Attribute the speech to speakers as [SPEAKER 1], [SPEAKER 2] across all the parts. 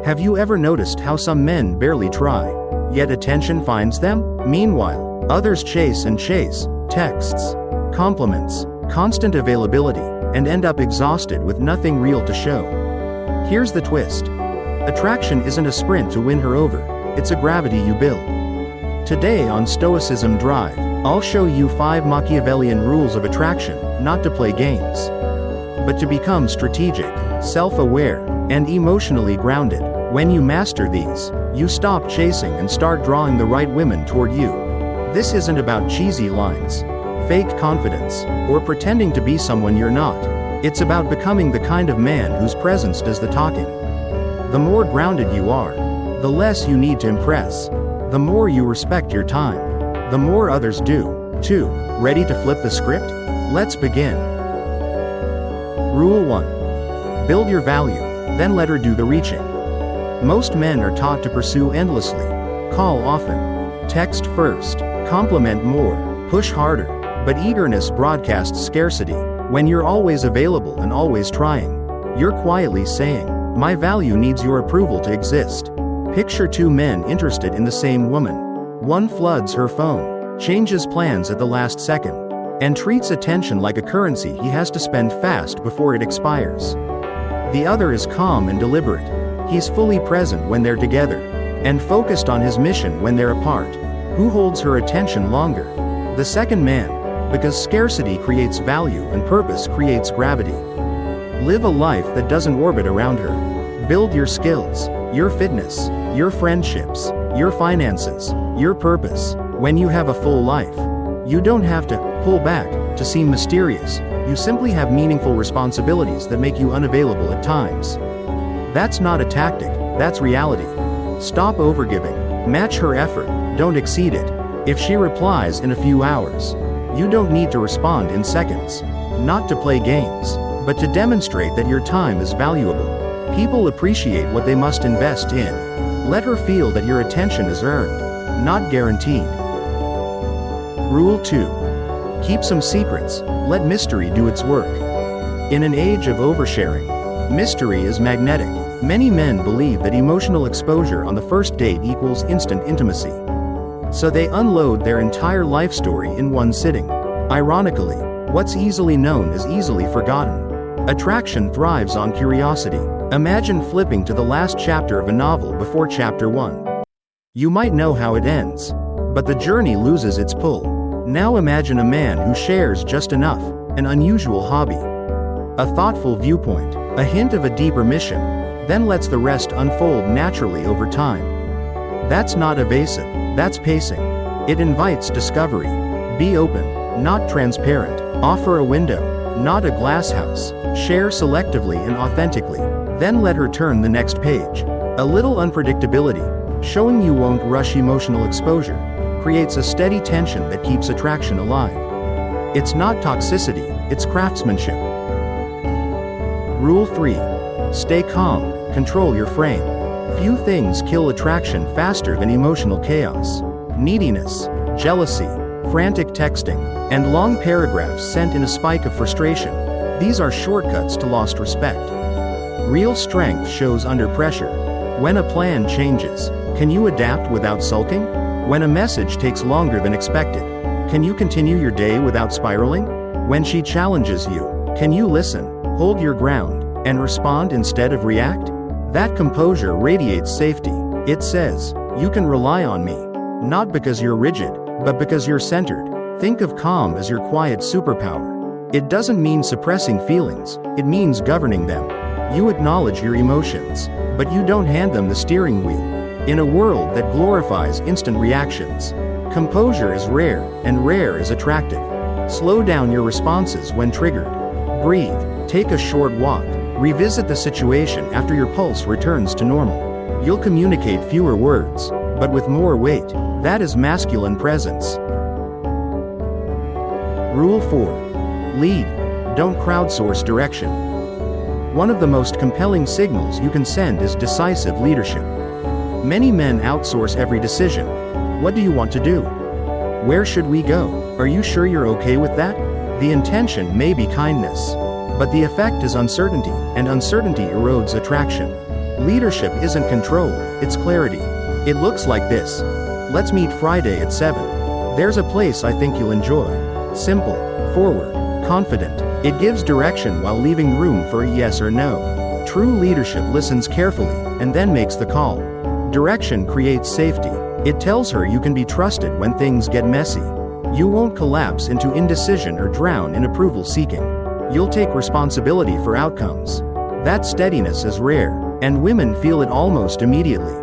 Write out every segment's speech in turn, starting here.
[SPEAKER 1] Have you ever noticed how some men barely try, yet attention finds them? Meanwhile, others chase and chase, texts, compliments, constant availability, and end up exhausted with nothing real to show. Here's the twist. Attraction isn't a sprint to win her over, it's a gravity you build. Today on Stoicism Drive, I'll show you 5 Machiavellian rules of attraction, not to play games, but to become strategic, self-aware, and emotionally grounded. When you master these, you stop chasing and start drawing the right women toward you. This isn't about cheesy lines, fake confidence, or pretending to be someone you're not. It's about becoming the kind of man whose presence does the talking. The more grounded you are, the less you need to impress. The more you respect your time, the more others do, too. Ready to flip the script? Let's begin. Rule 1. Build your value, then let her do the reaching. Most men are taught to pursue endlessly, call often, text first, compliment more, push harder, but eagerness broadcasts scarcity. When you're always available and always trying, you're quietly saying, "My value needs your approval to exist." Picture 2 men interested in the same woman. One floods her phone, changes plans at the last second, and treats attention like a currency he has to spend fast before it expires. The other is calm and deliberate. He's fully present when they're together, and focused on his mission when they're apart. Who holds her attention longer? The second man, because scarcity creates value and purpose creates gravity. Live a life that doesn't orbit around her. Build your skills, your fitness, your friendships, your finances, your purpose. When you have a full life, you don't have to pull back to seem mysterious. You simply have meaningful responsibilities that make you unavailable at times. That's not a tactic, that's reality. Stop overgiving. Match her effort, don't exceed it. If she replies in a few hours, you don't need to respond in seconds. Not to play games, but to demonstrate that your time is valuable. People appreciate what they must invest in. Let her feel that your attention is earned, not guaranteed. Rule 2. Keep some secrets, let mystery do its work. In an age of oversharing, mystery is magnetic. Many men believe that emotional exposure on the first date equals instant intimacy. So they unload their entire life story in one sitting. Ironically, what's easily known is easily forgotten. Attraction thrives on curiosity. Imagine flipping to the last chapter of a novel before chapter 1. You might know how it ends, but the journey loses its pull. Now imagine a man who shares just enough, an unusual hobby, a thoughtful viewpoint, a hint of a deeper mission, then lets the rest unfold naturally over time. That's not evasive, that's pacing. It invites discovery. Be open, not transparent. Offer a window, not a glass house. Share selectively and authentically. Then let her turn the next page. A little unpredictability, showing you won't rush emotional exposure, creates a steady tension that keeps attraction alive. It's not toxicity, it's craftsmanship. Rule 3. Stay calm, control your frame. Few things kill attraction faster than emotional chaos. Neediness, jealousy, frantic texting, and long paragraphs sent in a spike of frustration. These are shortcuts to lost respect. Real strength shows under pressure. When a plan changes, can you adapt without sulking? When a message takes longer than expected, can you continue your day without spiraling? When she challenges you, can you listen, hold your ground, and respond instead of react? That composure radiates safety. It says, "You can rely on me." Not because you're rigid, but because you're centered. Think of calm as your quiet superpower. It doesn't mean suppressing feelings, it means governing them. You acknowledge your emotions, but you don't hand them the steering wheel. In a world that glorifies instant reactions, composure is rare, and rare is attractive. Slow down your responses when triggered. Breathe, take a short walk, revisit the situation after your pulse returns to normal. You'll communicate fewer words, but with more weight. That is masculine presence. Rule 4. Lead, don't crowdsource direction. One of the most compelling signals you can send is decisive leadership. Many men outsource every decision. What do you want to do? Where should we go? Are you sure you're okay with that? The intention may be kindness, but the effect is uncertainty, and uncertainty erodes attraction. Leadership isn't control, it's clarity. It looks like this. Let's meet Friday at 7. There's a place I think you'll enjoy. Simple, forward, confident. It gives direction while leaving room for a yes or no. True leadership listens carefully, and then makes the call. Direction creates safety. It tells her you can be trusted when things get messy. You won't collapse into indecision or drown in approval seeking. You'll take responsibility for outcomes. That steadiness is rare, and women feel it almost immediately.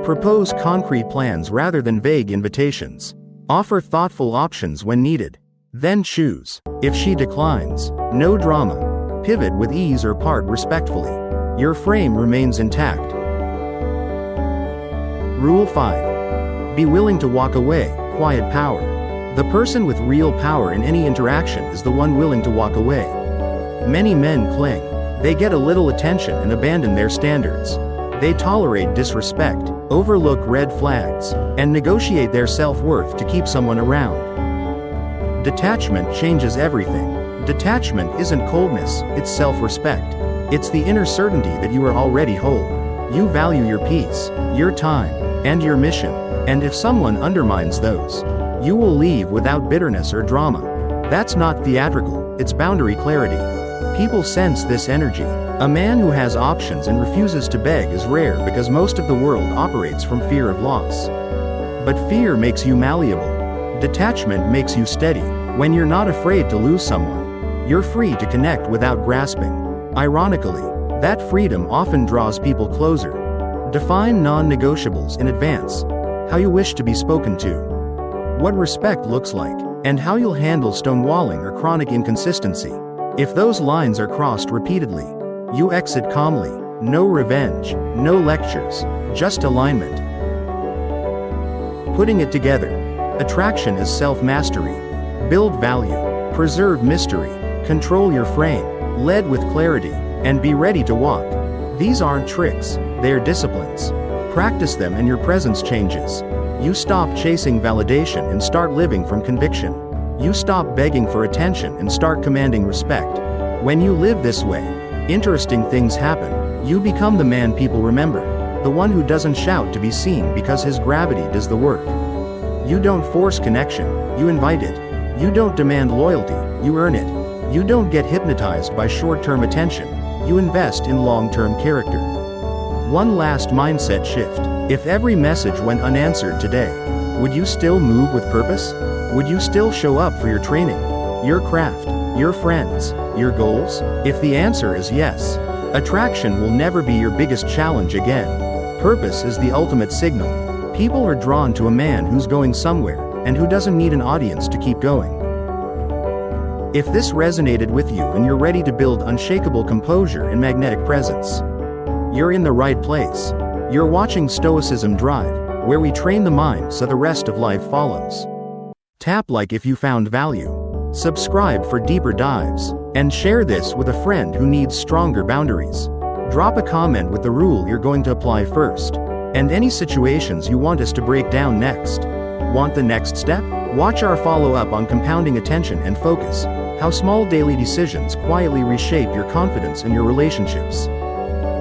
[SPEAKER 1] Propose concrete plans rather than vague invitations. Offer thoughtful options when needed. Then choose. If she declines, no drama. Pivot with ease or part respectfully. Your frame remains intact. Rule 5. Be willing to walk away. Quiet power. The person with real power in any interaction is the one willing to walk away. Many men cling. They get a little attention and abandon their standards. They tolerate disrespect, overlook red flags, and negotiate their self-worth to keep someone around. Detachment changes everything. Detachment isn't coldness, it's self-respect. It's the inner certainty that you are already whole. You value your peace, your time, and your mission, and if someone undermines those, you will leave without bitterness or drama. That's not theatrical, it's boundary clarity. People sense this energy. A man who has options and refuses to beg is rare because most of the world operates from fear of loss. But fear makes you malleable. Detachment makes you steady. When you're not afraid to lose someone, you're free to connect without grasping. Ironically, that freedom often draws people closer. Define non-negotiables in advance. How you wish to be spoken to. What respect looks like, and how you'll handle stonewalling or chronic inconsistency. If those lines are crossed repeatedly, you exit calmly. No revenge, no lectures, just alignment. Putting it together. Attraction is self-mastery. Build value. Preserve mystery. Control your frame. Lead with clarity. And be ready to walk. These aren't tricks, they're disciplines. Practice them and your presence changes. You stop chasing validation and start living from conviction. You stop begging for attention and start commanding respect. When you live this way, interesting things happen. You become the man people remember. The one who doesn't shout to be seen because his gravity does the work. You don't force connection, you invite it. You don't demand loyalty, you earn it. You don't get hypnotized by short-term attention, you invest in long-term character. One last mindset shift. If every message went unanswered today, would you still move with purpose? Would you still show up for your training, your craft, your friends, your goals? If the answer is yes, attraction will never be your biggest challenge again. Purpose is the ultimate signal. People are drawn to a man who's going somewhere, and who doesn't need an audience to keep going. If this resonated with you and you're ready to build unshakable composure and magnetic presence, you're in the right place. You're watching Stoicism Drive, where we train the mind so the rest of life follows. Tap like if you found value. Subscribe for deeper dives, and share this with a friend who needs stronger boundaries. Drop a comment with the rule you're going to apply first, and any situations you want us to break down next. Want the next step? Watch our follow-up on compounding attention and focus, how small daily decisions quietly reshape your confidence and your relationships.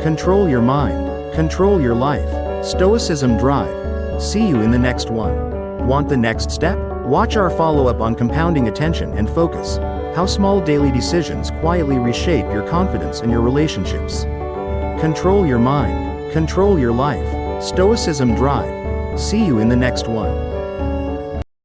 [SPEAKER 1] Control your mind, control your life. Stoicism Drive. See you in the next one. Want the next step? Watch our follow-up on compounding attention and focus, how small daily decisions quietly reshape your confidence and your relationships. Control your mind, control your life. Stoicism Drive. See you in the next one.